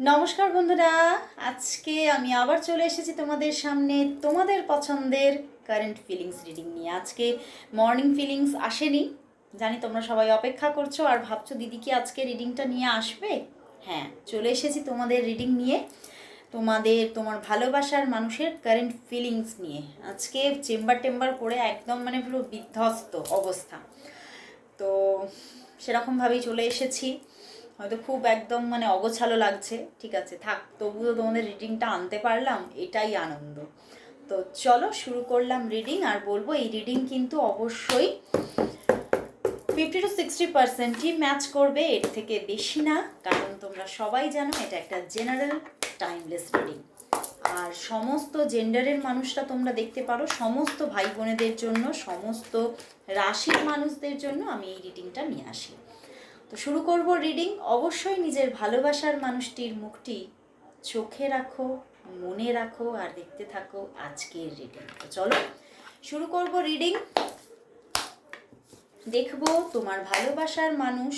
নমস্কার বন্ধুরা, আজকে আমি আবার চলে এসেছি তোমাদের সামনে তোমাদের পছন্দের কারেন্ট ফিলিংস রিডিং নিয়ে। আজকে মর্নিং ফিলিংস আসেনি, জানি তোমরা সবাই অপেক্ষা করছো আর ভাবছো দিদি কি আজকে রিডিংটা নিয়ে আসবে। হ্যাঁ, চলে এসেছি তোমাদের রিডিং নিয়ে, তোমার ভালোবাসার মানুষের কারেন্ট ফিলিংস নিয়ে। আজকে চেম্বার করে একদম পুরো বিধ্বস্ত অবস্থা, তো সেরকমভাবেই চলে এসেছি। হয়তো খুব একদম অগোছালো লাগছে, ঠিক আছে, থাক, তবুও তোমাদের রিডিংটা আনতে পারলাম, এটাই আনন্দ। তো চলো শুরু করলাম রিডিং। আর বলবো এই রিডিং কিন্তু অবশ্যই 50 to 60%ই ম্যাচ করবে, এর থেকে বেশি না, কারণ তোমরা সবাই জানো এটা একটা জেনারেল টাইমলেস রিডিং। আর সমস্ত জেন্ডারের মানুষরা তোমরা দেখতে পারো, সমস্ত ভাই বোনেদের জন্য, সমস্ত রাশির মানুষদের জন্য আমি এই রিডিংটা নিয়ে আসি। তো শুরু করব রিডিং। অবশ্যই নিজের ভালোবাসার মানুষটির মুখটি চোখে রাখো, মনে রাখো আর দেখতে থাকো আজকের রিডিং। তো চলো শুরু করব রিডিং। দেখবো তোমার ভালোবাসার মানুষ,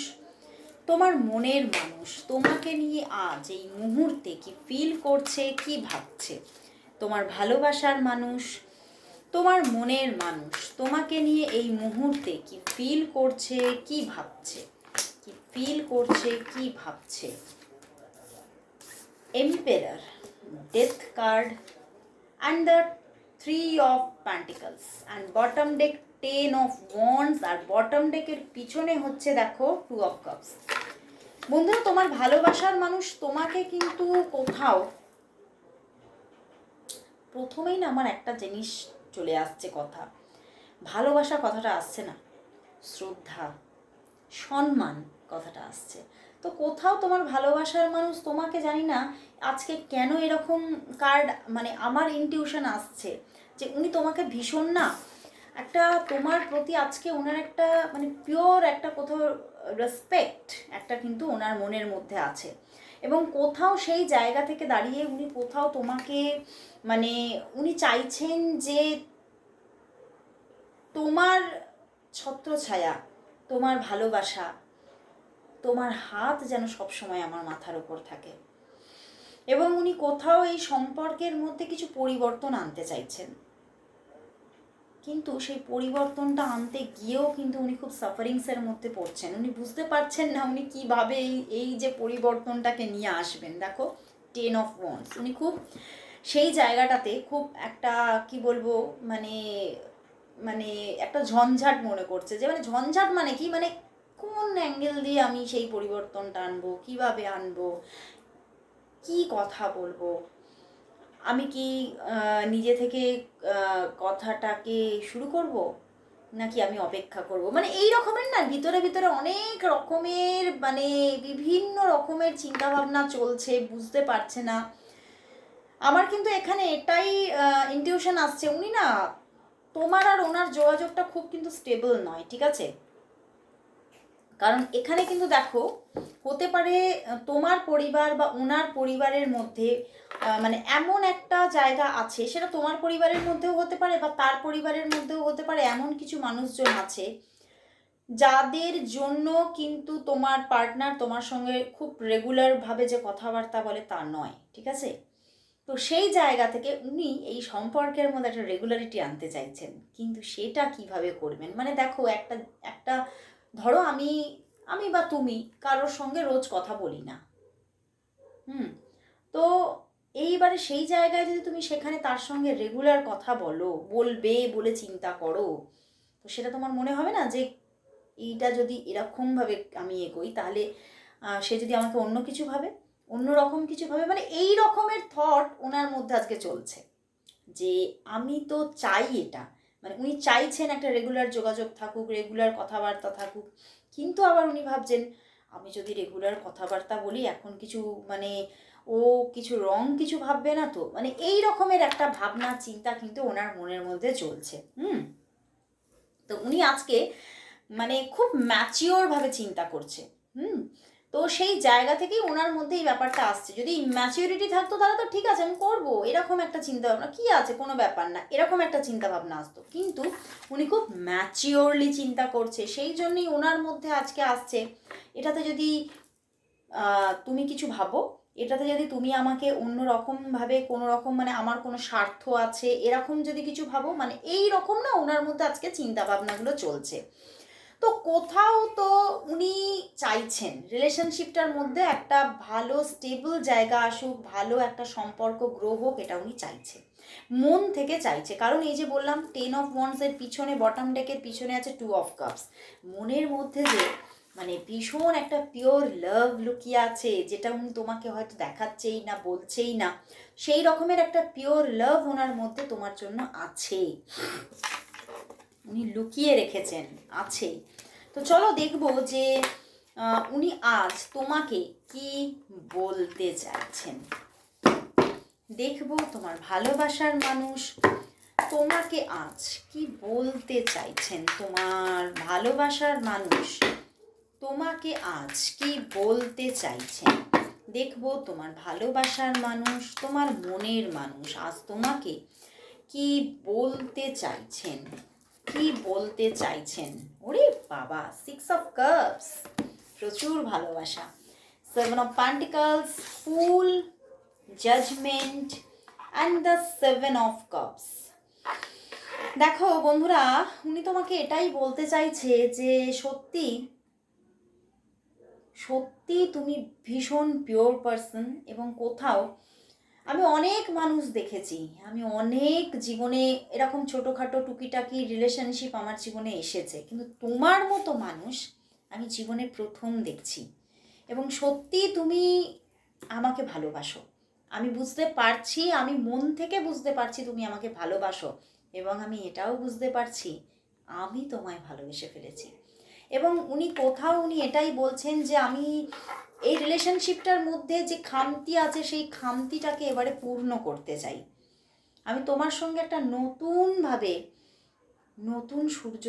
তোমার মনের মানুষ তোমাকে নিয়ে আজ এই মুহূর্তে কি ফিল করছে, কি ভাবছে। তোমার ভালোবাসার মানুষ, তোমার মনের মানুষ তোমাকে নিয়ে এই মুহূর্তে কি ফিল করছে, কি ভাবছে, কি ফিল করছে, কি ভাবছে। Emperor, death card and the 3 of Pentacles and bottom deck 10 of Wands, আর বটম ডেকের পিছনে হচ্ছে দেখো 2 of Cups। বন্ধুরা, তোমার ভালোবাসার মানুষ তোমাকে কিন্তু কোথাও, প্রথমেই না আমার একটা জিনিস চলে আসছে, কথা, ভালোবাসা কথাটা আসছে না, শ্রদ্ধা, সম্মান কথাটা আসছে। তো কোথাও তোমার ভালোবাসার মানুষ তোমাকে, জানি না আজকে কেন এরকম কার্ড, আমার ইনটিউশন আসছে যে উনি তোমাকে ভীষণ না একটা, তোমার প্রতি আজকে ওনার একটা পিওর একটা কোথাও রেসপেক্ট একটা কিন্তু ওনার মনের মধ্যে আছে। এবং কোথাও সেই জায়গা থেকে দাঁড়িয়ে উনি কোথাও তোমাকে উনি চাইছেন যে তোমার ছত্রছায়া, তোমার ভালোবাসা, তোমার হাত যেন সবসময় আমার মাথার উপর থাকে। এবং উনি কোথাও এই সম্পর্কের মধ্যে কিছু পরিবর্তন আনতে চাইছেন, কিন্তু সেই পরিবর্তনটা আনতে গিয়েও কিন্তু উনি খুব সাফারিংসের মধ্যে পড়ছেন। উনি বুঝতে পারছেন না উনি কীভাবে এই যে পরিবর্তনটাকে নিয়ে আসবেন। দেখো 10 of Wands, উনি খুব সেই জায়গাটাতে খুব একটা কি বলবো মানে মানে একটা ঝঞ্ঝাট মনে করছে, যে ঝঞ্ঝাট কি কোন অ্যাঙ্গেল দিয়ে আমি সেই পরিবর্তনটা আনবো, কিভাবে আনবো, কি কথা বলবো, আমি কি নিজে থেকে কথাটাকে শুরু করব, নাকি আমি অপেক্ষা করব, এই রকমের না ভিতরে ভিতরে অনেক রকমের বিভিন্ন রকমের চিন্তাভাবনা চলছে, বুঝতে পারছে না। আমার কিন্তু এখানে এটাই ইনটিউশন আসছে, উনি না তোমার আর ওনার যোগাযোগটা খুব কিন্তু স্টেবল নয়, ঠিক আছে। কারণ এখানে কিন্তু দেখো হতে পারে তোমার পরিবার বা ওনার পরিবারের মধ্যে এমন একটা জায়গা আছে, সেটা তোমার পরিবারের মধ্যেও হতে পারে বা তার পরিবারের মধ্যেও হতে পারে। এমন কিছু মানুষজন আছে যাদের জন্য কিন্তু তোমার পার্টনার তোমার সঙ্গে খুব রেগুলারভাবে যে কথাবার্তা বলে তা নয়, ঠিক আছে। তো সেই জায়গা থেকে উনি এই সম্পর্কের মধ্যে একটা রেগুলারিটি আনতে চাইছেন, কিন্তু সেটা কিভাবে করবেন। দেখো একটা একটা ধরো আমি আমি বা তুমি কারোর সঙ্গে রোজ কথা বলি না, তো এইবারে সেই জায়গায় যদি তুমি সেখানে তার সঙ্গে রেগুলার কথা বলবে বলে চিন্তা করো, তো সেটা তোমার মনে হবে না যে এইটা যদি এরকমভাবে আমি এগোই, তাহলে সে যদি আমাকে অন্য কিছু ভাবে, অন্য রকম কিছু ভাবে, এই রকমের থট ওনার মধ্যে আজকে চলছে যে আমি তো চাই এটা, উনি চাইছেন একটা রেগুলার যোগাযোগ থাকুক, রেগুলার কথাবার্তা থাকুক, কিন্তু আবার উনি ভাবছেন আমি যদি রেগুলার কথাবার্তা বলি এখন কিছু ও কিছু রং কিছু ভাববে না তো, এই রকমের একটা ভাবনা চিন্তা কিন্তু ওনার মনের মধ্যে চলছে। তো উনি আজকে খুব ম্যাচিওরভাবে চিন্তা করছে। তো সেই জায়গা থেকেই ওনার মধ্যে এই ব্যাপারটা আসছে। যদি ম্যাচিওরিটি থাকতো তাহলে তো ঠিক আছে আমি করবো, এরকম একটা চিন্তা ভাবনা, কী আছে, কোনো ব্যাপার না, এরকম একটা চিন্তা ভাবনা আসতো। কিন্তু উনি খুব ম্যাচিওরলি চিন্তা করছে, সেই জন্যই ওনার মধ্যে আজকে আসছে এটাতে যদি তুমি কিছু ভাবো, এটাতে যদি তুমি আমাকে অন্য রকমভাবে কোনো রকম মানে আমার কোনো স্বার্থ আছে এরকম যদি কিছু ভাবো, মানে এই রকম না ওনার মধ্যে আজকে চিন্তা ভাবনাগুলো চলছে। তো কোথাও তো উনি চাইছেন রিলেশনশিপটার মধ্যে একটা ভালো স্টেবল জায়গা আসুক, ভালো একটা সম্পর্ক গ্রো হোক, এটা উনি চাইছে, মন থেকে চাইছে। কারণ এই যে বললাম 10 of Wands-এর পিছনে, বটম ডেকের পিছনে আছে 2 of Cups। মনের মধ্যে যে মানে ভীষণ একটা পিওর লাভ লুকিয়ে আছে, যেটা উনি তোমাকে হয়তো দেখাচ্ছেই না, বলছেই না, সেই রকমের একটা পিওর লাভ ওনার মধ্যে তোমার জন্য আছে, উনি লুকিয়ে রেখেছেন, আছে। তো চলো দেখবো যে উনি আজ তোমাকে কি বলতে চাইছেন। দেখবো তোমার ভালোবাসার মানুষ তোমাকে আজ কি বলতে চাইছেন। তোমার ভালোবাসার মানুষ তোমাকে আজ কি বলতে চাইছেন। দেখবো তোমার ভালোবাসার মানুষ, তোমার মনের মানুষ আজ তোমাকে কি বলতে চাইছেন, কি বলতে চাইছেন। ওরে বাবা, 6 of Cups, প্রচুর ভালোবাসা। 7 of Pentacles, fool, judgement and the 7 of Cups। দেখো বন্ধুরা, উনি তোমাকে এটাই বলতে চাইছে যে সত্যি সত্যি তুমি ভীষণ পিওর পারসন। এবং কোথাও আমি অনেক মানুষ দেখেছি, আমি অনেক জীবনে এরকম ছোটোখাটো টুকিটাকি রিলেশনশিপ আমার জীবনে এসেছে, কিন্তু তোমার মতো মানুষ আমি জীবনে প্রথম দেখছি। এবং সত্যি তুমি আমাকে ভালোবাসো, আমি বুঝতে পারছি, আমি মন থেকে বুঝতে পারছি তুমি আমাকে ভালোবাসো। এবং আমি এটাও বুঝতে পারছি আমি তোমায় ভালোবেসে ফেলেছি। এবং উনি কোথাও উনি এটাই বলছেন যে আমি এই রিলেশনশিপটার মধ্যে যে খামতি আছে সেই খামতিটাকে এবারে পূর্ণ করতে চাই। আমি তোমার সঙ্গে একটা নতুনভাবে নতুন সূর্য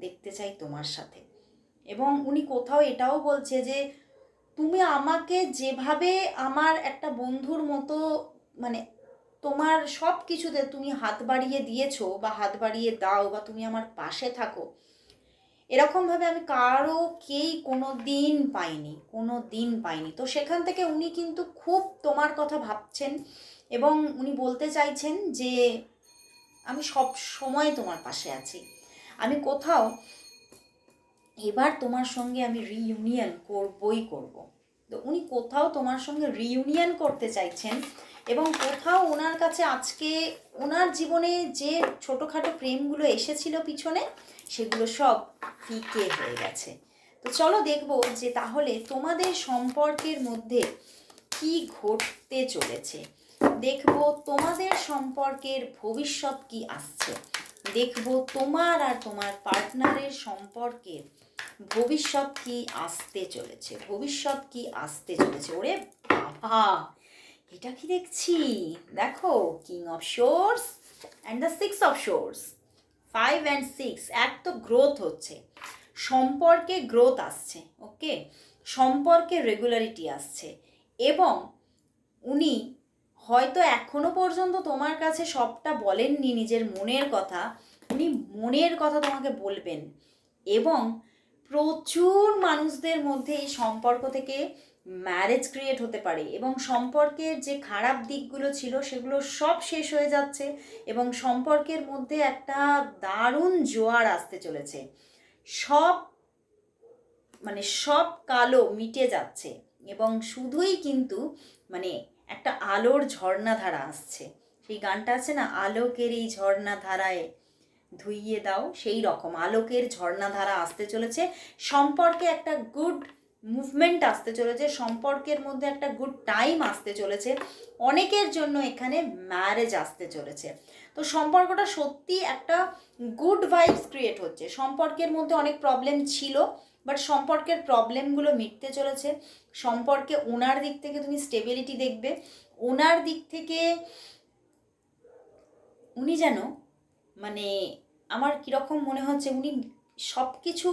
দেখতে চাই তোমার সাথে। এবং উনি কোথাও এটাও বলছে যে তুমি আমাকে যেভাবে আমার একটা বন্ধুর মতো মানে তোমার সব কিছুতে তুমি হাত বাড়িয়ে দিয়েছো বা হাত বাড়িয়ে দাও বা তুমি আমার পাশে থাকো, এরকমভাবে আমি কারোকেই কোনো দিন পাইনি, কোনো দিন পাইনি। তো সেখান থেকে উনি কিন্তু খুব তোমার কথা ভাবছেন এবং উনি বলতে চাইছেন যে আমি সব সময় তোমার পাশে আছি। আমি কোথাও এবার তোমার সঙ্গে আমি রিইউনিয়ন করবই করব। তো উনি কোথাও তোমার সঙ্গে রিইউনিয়ন করতে চাইছেন এবং কোথাও ওনার কাছে আজকে ওনার জীবনে যে ছোটোখাটো প্রেমগুলো এসেছিল পিছনে, সেগুলো সব ফিকে হয়ে গেছে। তো চলো দেখবো যে তাহলে তোমাদের সম্পর্কের মধ্যে কি ঘটতে চলেছে। দেখবো তোমাদের সম্পর্কের ভবিষ্যৎ কি আসছে। দেখবো তোমার আর তোমার পার্টনারের সম্পর্কের ভবিষ্যৎ কি আসতে চলেছে, ভবিষ্যৎ কি আসতে চলেছে। ওরে বাবা, এটা কি দেখছি, দেখো king of swords and the 6 of Swords, 5 and 6, এক তো গ্রোথ হচ্ছে, সম্পর্কে গ্রোথ আসছে, ওকে, সম্পর্কে রেগুলারিটি আসছে। এবং উনি হয়তো এখনো পর্যন্ত তোমার কাছে সবটা বলেননি নিজের মনের কথা, উনি মনের কথা তোমাকে বলবেন। এবং প্রচুর মানুষদের মধ্যে এই সম্পর্ক থেকে ম্যারেজ ক্রিয়েট হতে পারে এবং সম্পর্কের যে খারাপ দিকগুলো ছিল সেগুলো সব শেষ হয়ে যাচ্ছে এবং সম্পর্কের মধ্যে একটা দারুণ জোয়ার আসতে চলেছে। সব মানে সব কালো মিটে যাচ্ছে এবং শুধুই কিন্তু মানে একটা আলোর ঝর্ণাধারা আসছে। সেই গানটা আছে না, আলোকের এই ঝর্ণাধারায় ধুইয়ে দাও, সেই রকম আলোকের ঝর্ণাধারা আসতে চলেছে। সম্পর্কে একটা গুড মুভমেন্ট আসতে চলেছে, সম্পর্কের মধ্যে একটা গুড টাইম আসতে চলেছে, অনেকের জন্য এখানে ম্যারেজ আসতে চলেছে। তো সম্পর্কটা সত্যি একটা গুড ভাইবস ক্রিয়েট হচ্ছে। সম্পর্কের মধ্যে অনেক প্রবলেম ছিল, বাট সম্পর্কের প্রবলেমগুলো মিটতে চলেছে। সম্পর্কে ওনার দিক থেকে তুমি স্টেবিলিটি দেখবে, ওনার দিক থেকে উনি যেন মানে আমার কীরকম মনে হচ্ছে উনি সব কিছু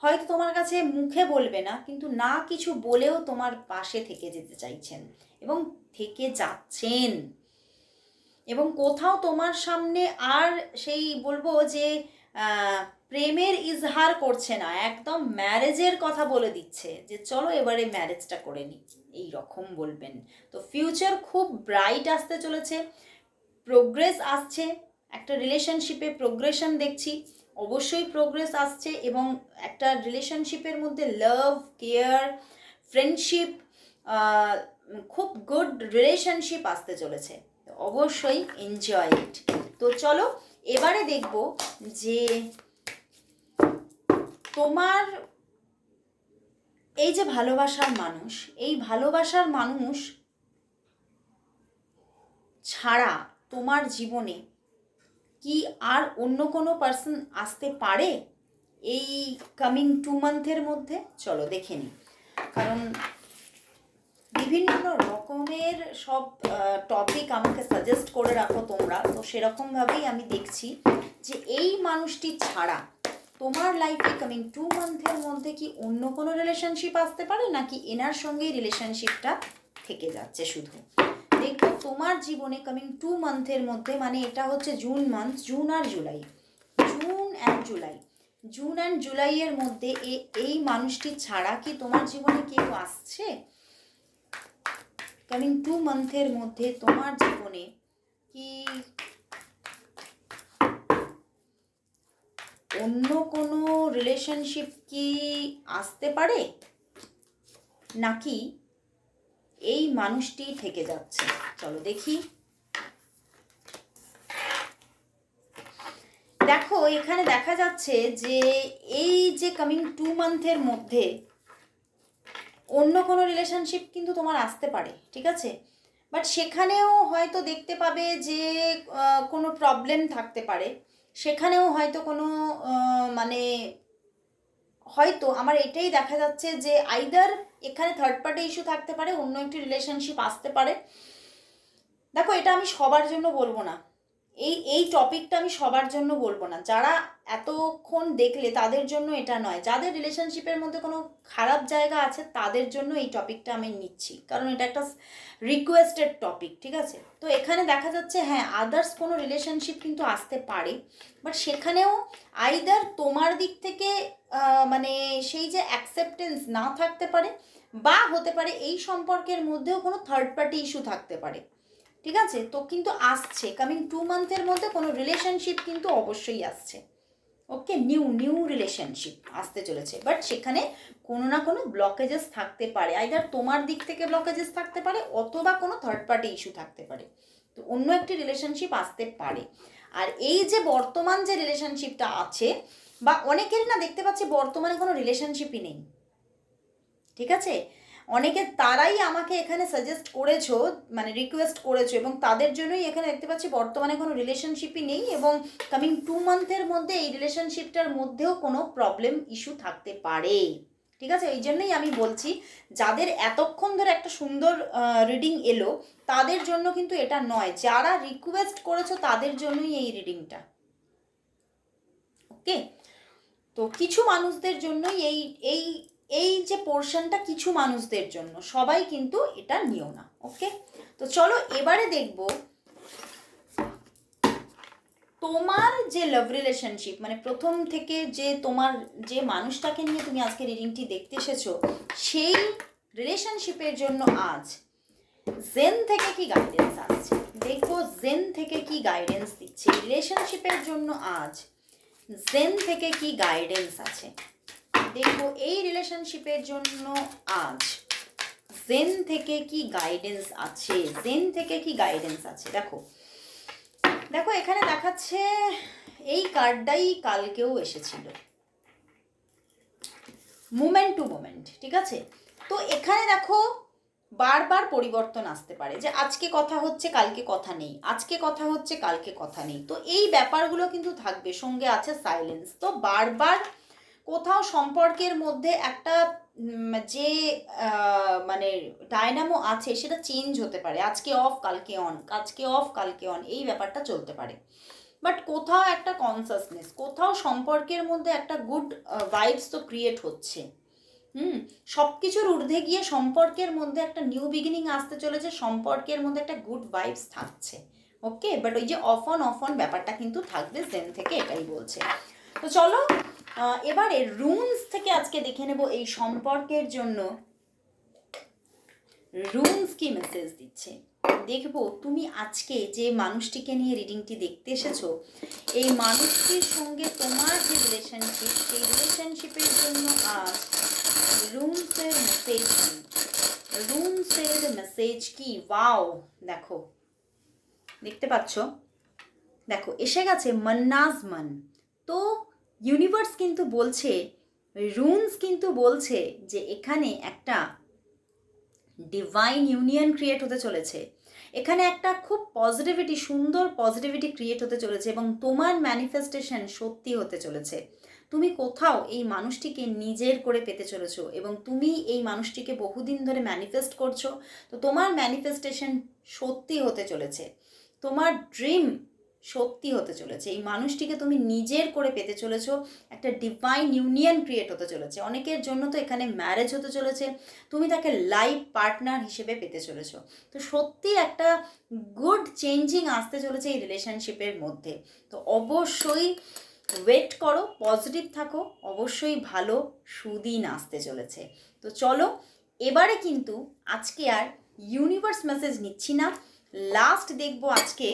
হয়তো তোমার কাছে মুখে বলবে না, কিন্তু না কিছু বলেও তোমার পাশে থেকে যেতে চাইছেন এবং থেকে যাচ্ছেন। এবং কোথাও তোমার সামনে আর সেই বলবো যে প্রেমের ইজহার করছে না, একদম ম্যারেজের কথা বলে দিচ্ছে যে চলো এবারে ম্যারেজটা করে নিই, এই রকম বলবেন। তো ফিউচার খুব ব্রাইট আসতে চলেছে, প্রোগ্রেস আসছে, একটা রিলেশনশিপে প্রোগ্রেশন দেখছি, অবশ্যই প্রোগ্রেস আসছে, এবং একটা রিলেশনশিপের মধ্যে লাভ, কেয়ার, ফ্রেন্ডশিপ, খুব গুড রিলেশনশিপ আসতে চলেছে। অবশ্যই এনজয় ইট। তো চলো এবারে দেখব যে তোমার এই যে ভালোবাসার মানুষ, এই ভালোবাসার মানুষ ছাড়া তোমার জীবনে কি আর অন্য কোনো পার্সন আসতে পারে এই কামিং 2 মান্থের মধ্যে? চলো দেখে নিই। কারণ বিভিন্ন রকমের সব টপিক আমাকে সাজেস্ট করে রাখো তোমরা, তো সেরকমভাবেই আমি দেখছি যে এই মানুষটি ছাড়া তোমার লাইফে কামিং 2 মান্থের মধ্যে কি অন্য কোনো রিলেশনশিপ আসতে পারে, নাকি এনার সঙ্গেই রিলেশনশিপটা থেকে যাচ্ছে শুধু। দেখো তোমার জীবনে কামিং 2 মান্থের মধ্যে, মানে এটা হচ্ছে জুন মান্থ, জুন অ্যান্ড জুলাইয়ের মধ্যে এই মানুষটি ছাড়া কি তোমার জীবনে কেউ আসছে? কামিং 2 মান্থের মধ্যে তোমার জীবনে কি অন্য কোনো রিলেশনশিপ কি আসতে পারে, নাকি এই মানুষটি থেকে যাচ্ছে? চলো দেখি। দেখো এখানে দেখা যাচ্ছে যে এই যে কামিং 2 মান্থের মধ্যে অন্য কোনো রিলেশনশিপ কিন্তু তোমার আসতে পারে, ঠিক আছে, বাট সেখানেও হয়তো দেখতে পাবে যে কোনো প্রবলেম থাকতে পারে, সেখানেও হয়তো কোনো মানে হয়তো আমার এটাই দেখা যাচ্ছে যে আইদার এখানে থার্ড পার্টি ইস্যু থাকতে পারে, অন্য একটি রিলেশনশিপ আসতে পারে। দেখো এটা আমি সবার জন্য বলবো না, এই টপিকটা আমি সবার জন্য বলবো না, যারা এতক্ষণ দেখলে তাদের জন্য এটা নয়, যাদের রিলেশনশিপের মধ্যে কোনো খারাপ জায়গা আছে তাদের জন্য এই টপিকটা আমি নিচ্ছি, কারণ এটা একটা রিকোয়েস্টেড টপিক, ঠিক আছে। তো এখানে দেখা যাচ্ছে হ্যাঁ আদার্স কোনো রিলেশনশিপ কিন্তু আসতে পারে, বাট সেখানেও আইদার তোমার দিক থেকে মানে সেই যে অ্যাকসেপ্টেন্স না থাকতে পারে, বা হতে পারে এই সম্পর্কের মধ্যেও কোনো থার্ড পার্টি ইস্যু থাকতে পারে, ঠিক আছে। তো কিন্তু আসছে কামিং 2 মান্থের মধ্যে কোনো রিলেশনশিপ কিন্তু অবশ্যই আসছে, ওকে, নিউ রিলেশনশিপ আসতে চলেছে, বাট সেখানে কোনো না কোনো ব্লকেজেস থাকতে পারে, আইদার তোমার দিক থেকে ব্লকেজেস থাকতে পারে, অথবা কোনো থার্ড পার্টি ইস্যু থাকতে পারে, তো অন্য একটি রিলেশনশিপ আসতে পারে। আর এই যে বর্তমান যে রিলেশনশিপটা আছে, বা অনেকেরই না দেখতে পাচ্ছি বর্তমানে কোনো রিলেশনশিপই নেই, ঠিক আছে, অনেকে তারাই আমাকে এখানে সাজেস্ট করেছো, মানে রিকোয়েস্ট করেছো, এবং তাদের জন্যই এখানে দেখতে পাচ্ছি বর্তমানে কোনো রিলেশনশিপই নেই, এবং কামিং 2 মান্থের মধ্যে এই রিলেশনশিপটার মধ্যেও কোনো প্রবলেম ইস্যু থাকতে পারে, ঠিক আছে। এই জন্যই আমি বলছি যাদের এতক্ষণ ধরে একটা সুন্দর রিডিং এলো তাদের জন্য কিন্তু এটা নয়, যারা রিকোয়েস্ট করেছো তাদের জন্যই এই রিডিংটা, ওকে। তো কিছু মানুষদের জন্যই এই এই এই যে পোর্শনটা কিছু মানুষদের জন্য, সবাই কিন্তু এটা নিও না, ওকে। তো চলো এবারে দেখব তোমার যে লাভ রিলেশনশিপ, মানে প্রথম থেকে যে তোমার যে মানুষটাকে নিয়ে তুমি আজকে রিডিংটি দেখতে এসেছো, সেই রিলেশনশিপের জন্য আজ জেন থেকে কি গাইডেন্স আসছে, দেখো জেন থেকে কি গাইডেন্স দিচ্ছে রিলেশনশিপের জন্য আজ, জেন থেকে কি গাইডেন্স আছে, দেখো এই রিলেশনশিপের জন্য আজ জেন থেকে কি গাইডেন্স আছে, জেন থেকে কি গাইডেন্স আছে। দেখো দেখো এখানে দেখাচ্ছে এই কার্ডটাই কালকেও এসেছিল, মোমেন্ট টু মোমেন্ট, ঠিক আছে। তো এখানে দেখো বারবার পরিবর্তন আসতে পারে, যে আজকে কথা হচ্ছে কালকে কথা নেই, আজকে কথা হচ্ছে কালকে কথা নেই, তো এই ব্যাপারগুলো কিন্তু থাকবে, সঙ্গে আছে সাইলেন্স। তো বারবার কোথাও সম্পর্কের মধ্যে একটা যে মানে ডায়নামো আছে সেটা চেঞ্জ হতে পারে, আজকে অফ কালকে অন, আজকে অফ কালকে অন, এই ব্যাপারটা চলতে পারে, বাট কোথাও একটা কনসাসনেস, কোথাও সম্পর্কের মধ্যে একটা গুড ভাইবস তো ক্রিয়েট হচ্ছে, সব কিছুর ঊর্ধ্বে গিয়ে সম্পর্কের মধ্যে একটা নিউ বিগিনিং আসতে চলেছে, সম্পর্কের মধ্যে একটা গুড ভাইবস থাকছে, ওকে। বাট ওই যে অফ অন ব্যাপারটা কিন্তু থাকবে জেন থেকে, এটাই বলছে। তো চলো এবারে রুনস থেকে আজকে দেখে নেব এই সম্পর্কের জন্য রুনস কি মেসেজ দিচ্ছে। দেখবো তুমি আজকে যে মানুষটিকে নিয়ে রিডিংটি দেখতে এসেছো, এই মানুষটির সঙ্গে তোমার যে রিলেশনশিপ, সেই রিলেশনশিপের জন্য আজ রুনসের মেসেজ কি, রুনসের মেসেজ কি। ওয়াও, দেখো দেখতে পাচ্ছ, দেখো এসে গেছে মান্নাজ মান। তো ইউনিভার্স কিন্তু বলছে, রুনস কিন্তু বলছে যে এখানে একটা ডিভাইন ইউনিয়ন ক্রিয়েট হতে চলেছে, এখানে একটা খুব পজিটিভিটি, সুন্দর পজিটিভিটি ক্রিয়েট হতে চলেছে এবং তোমার ম্যানিফেস্টেশন সত্যি হতে চলেছে। তুমি কোথাও এই মানুষটিকে নিজের করে পেতে চলেছো এবং তুমি এই মানুষটিকে বহুদিন ধরে ম্যানিফেস্ট করছো। তো তোমার ম্যানিফেস্টেশন সত্যি হতে চলেছে, তোমার ড্রিম সত্যি হতে চলেছে। এই মানুষটিকে তুমি নিজের করে পেতে চলেছো, একটা ডিভাইন ইউনিয়ন ক্রিয়েট হতে চলেছে। অনেকের জন্য তো এখানে ম্যারেজ হতে চলেছে, তুমি তাকে লাইফ পার্টনার হিসেবে পেতে চলেছো। তো সত্যি একটা গুড চেঞ্জিং আসতে চলেছে এই রিলেশনশিপের মধ্যে। তো অবশ্যই ওয়েট করো, পজিটিভ থাকো, অবশ্যই ভালো সুদিন আসতে চলেছে। তো চলো এবারে কিন্তু আজকে আর ইউনিভার্স মেসেজ নিচ্ছি না, লাস্ট দেখবো আজকে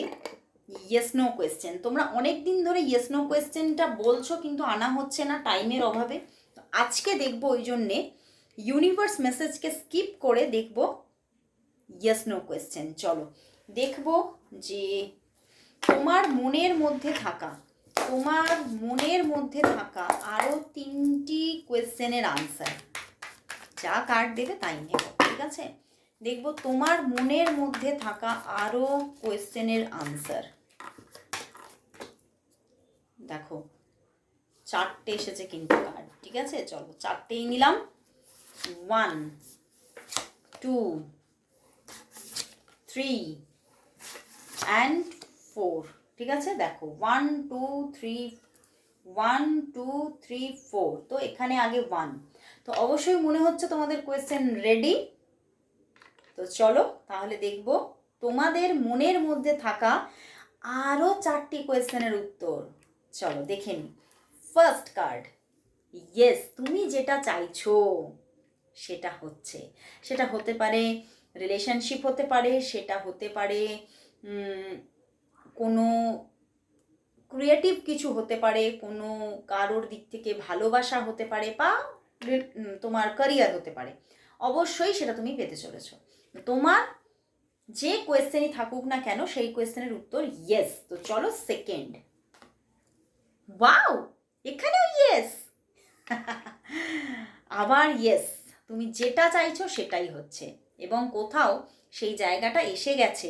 ইয়েস নো কোয়েশ্চেন। তোমরা অনেক দিন ধরে ইয়েস নো কোয়েশ্চেনটা বলছো কিন্তু আনা হচ্ছে না টাইমের অভাবে। তো আজকে দেখবো ওই জন্যে ইউনিভার্স মেসেজকে স্কিপ করে দেখবো ইয়েস নো কোয়েশ্চেন। চলো দেখবো যে তোমার মনের মধ্যে থাকা, তোমার মনের মধ্যে থাকা আরও 3টি কোয়েশ্চেনের আনসার, যা কার্ড দেবে তাই নেব, ঠিক আছে। দেখবো তোমার মনের মধ্যে থাকা আরও কোয়েশ্চেনের আনসার। দেখো 4টে এসেছে কিন্তু কার্ড, ঠিক আছে। চলো 4টেই নিলাম, 1 2 3 and 4, ঠিক আছে। দেখো 1 2 3 1 2 3 4, তো এখানে আগে 1। তো অবশ্যই মনে হচ্ছে তোমাদের কোয়েশ্চেন রেডি। তো চলো তাহলে দেখব তোমাদের মনের মধ্যে থাকা আরও 4টি কোয়েশ্চেনের উত্তর। চলো দেখে নিই। ফার্স্ট কার্ড, ইয়েস তুমি যেটা চাইছো সেটা হচ্ছে, সেটা হতে পারে রিলেশনশিপ, হতে পারে সেটা হতে পারে কোনো ক্রিয়েটিভ কিছু হতে পারে, কোনো কারোর দিক থেকে ভালোবাসা হতে পারে, বা তোমার ক্যারিয়ার হতে পারে। অবশ্যই সেটা তুমি পেতে চলেছো। তোমার যে কোয়েশ্চেনই থাকুক না কেন সেই কোয়েশ্চেনের উত্তর ইয়েস। তো চলো সেকেন্ড, ওয়াও এখানেও ইয়েস আবার ইয়েস, তুমি যেটা চাইছো সেটাই হচ্ছে এবং কোথাও সেই জায়গাটা এসে গেছে,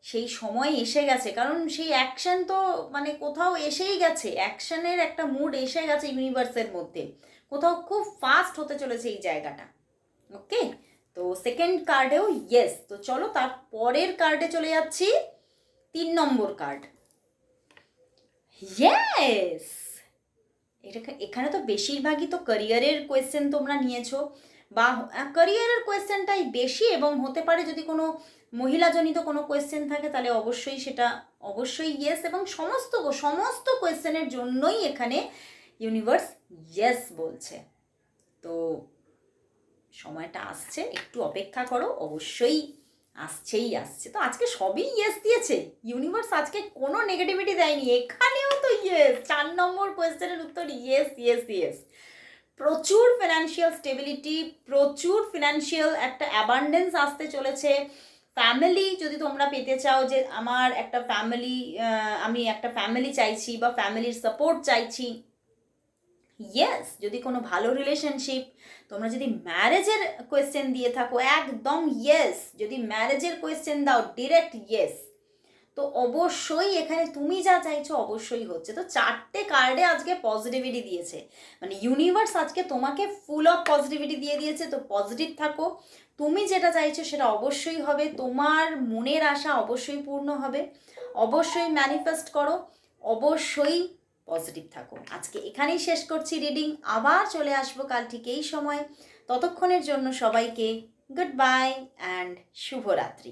সেই সময় এসে গেছে, কারণ সেই অ্যাকশন তো মানে কোথাও এসেই গেছে, অ্যাকশনের একটা মুড এসে গেছে ইউনিভার্সের মধ্যে, কোথাও খুব ফাস্ট হতে চলেছে এই জায়গাটা। ওকে, তো সেকেন্ড কার্ডেও ইয়েস। তো চলো তার পরের কার্ডে চলে যাচ্ছি, 3 নম্বর কার্ড, ইয়েস। এখানে তো বেশিরভাগই তো ক্যারিয়ারের কোয়েশ্চেন তোমরা নিয়েছো, বা ক্যারিয়ারের কোয়েশ্চেনটাই বেশি, এবং হতে পারে যদি কোনো মহিলাজনিত কোনো কোয়েশ্চেন থাকে তাহলে অবশ্যই সেটা অবশ্যই ইয়েস, এবং সমস্ত কোয়েশ্চেনের জন্যই এখানে ইউনিভার্স ইয়েস বলছে। তো সময়টা আসছে, একটু অপেক্ষা করো, অবশ্যই আসছে। তো আজকে সবই ইয়েস দিয়েছে ইউনিভার্স, আজকে কোনো নেগেটিভিটি দেয়নি, এখানেও তো ইয়েস। 4 নম্বর কোয়েশ্চেনের উত্তর ইয়েস ইয়েস ইয়েস। প্রচুর ফিনান্সিয়াল স্টেবিলিটি, প্রচুর ফিনান্সিয়াল একটা অ্যাবান্ডেন্স আসতে চলেছে। ফ্যামিলি যদি তোমরা পেতে চাও যে আমার একটা ফ্যামিলি, আমি একটা ফ্যামিলি চাইছি বা ফ্যামিলির সাপোর্ট চাইছি, ইয়েস। যদি কোনো ভালো রিলেশনশিপ, তোমরা যদি ম্যারেজের কোয়েশ্চেন দিয়ে থাকো একদম ইয়েস, যদি ম্যারেজের কোয়েশ্চেন দাও ডিরেক্ট ইয়েস। তো অবশ্যই এখানে তুমি যা চাইছো অবশ্যই হচ্ছে। তো 4টে কার্ডে আজকে পজিটিভিটি দিয়েছে, মানে ইউনিভার্স আজকে তোমাকে ফুল অফ পজিটিভিটি দিয়ে দিয়েছে। তো পজিটিভ থাকো, তুমি যেটা চাইছো সেটা অবশ্যই হবে, তোমার মনের আশা অবশ্যই পূর্ণ হবে, অবশ্যই ম্যানিফেস্ট করো, অবশ্যই পজিটিভ থাকো। আজকে এখানেই শেষ করছি রিডিং, আবার চলে আসবো কাল ঠিক এই সময়। ততক্ষণের জন্য সবাইকে গুড বাই অ্যান্ড শুভরাত্রি।